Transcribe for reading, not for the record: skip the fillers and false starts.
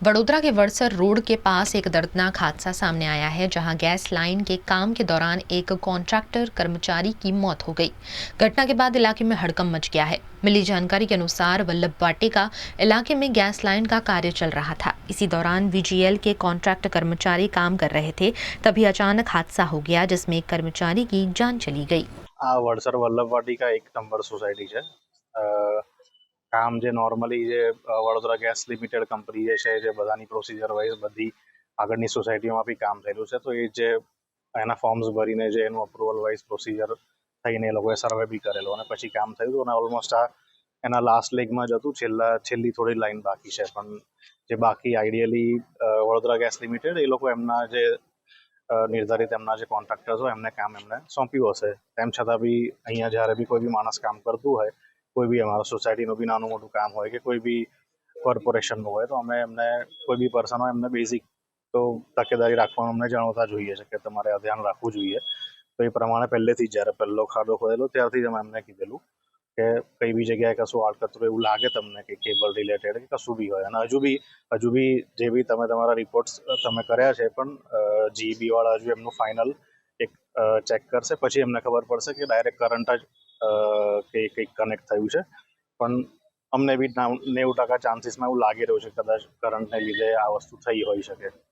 वडोदरा के वड़सर रोड के पास एक दर्दनाक हादसा सामने आया है, जहां गैस लाइन के काम के दौरान एक कॉन्ट्रैक्टर कर्मचारी की मौत हो गई। घटना के बाद इलाके में हड़कंप मच गया है। मिली जानकारी के अनुसार वल्लभ वाटिका इलाके में गैस लाइन का कार्य चल रहा था। इसी दौरान वीजीएल के कॉन्ट्रैक्ट कर्मचारी काम कर रहे थे, तभी अचानक हादसा हो गया, जिसमें एक कर्मचारी की जान चली गई। आ वड़सर वल्लभ वाटिका एक नंबर सोसायटी है। કામ જે નોર્મલી જે વડોદરા ગેસ લિમિટેડ કંપની જે છે જે બધાની પ્રોસિજર વાઇઝ બધી આગળની સોસાયટીઓમાં બી કામ થયેલું છે, તો એ જે એના ફોર્મ્સ ભરીને જે એનું અપ્રુવલ વાઇઝ પ્રોસિજર થઈને એ લોકોએ સર્વે બી કરેલો અને પછી કામ થયું હતું અને ઓલમોસ્ટ આ એના લાસ્ટ લેગમાં જ હતું. છેલ્લી થોડી લાઈન બાકી છે, પણ જે બાકી આઈડિયલી વડોદરા ગેસ લિમિટેડ એ લોકો એમના જે નિર્ધારિત એમના જે કોન્ટ્રાક્ટર્સ હોય એમને કામ એમને સોંપ્યું હશે. તેમ છતાં બી અહીંયા જ્યારે બી કોઈ બી માણસ કામ કરતું હોય, કોઈ બી અમારા સોસાયટીનું બી નાનું મોટું કામ હોય કે કોઈ બી કોર્પોરેશનનું હોય, તો અમે એમને કોઈ બી પર્સન હોય એમને બેઝિક તો તકેદારી રાખવાનું અમને જણાવતા જોઈએ છે કે તમારે આ ધ્યાન રાખવું જોઈએ. તો એ પ્રમાણે પહેલેથી જ જ્યારે પહેલો ખાડો ખોદેલો ત્યારથી જ અમે એમને કીધેલું કે કઈ બી જગ્યાએ કશું આડકતરું એવું લાગે તમને કે કેબલ રિલેટેડ કે કશું બી હોય, અને હજુ બી જે બી તમે તમારા રિપોર્ટ્સ તમે કર્યા છે, પણ જીઈબી વાળા હજુ એમનું ફાઇનલ એક ચેક કરશે, પછી એમને ખબર પડશે કે ડાયરેક્ટ કરંટ જ કે કંઈક કનેક્ટ થયું છે. પણ અમને બી 90% ચાન્સીસમાં એવું લાગી રહ્યું છે કદાચ કરંટને લીધે આ વસ્તુ થઈ હોઈ શકે.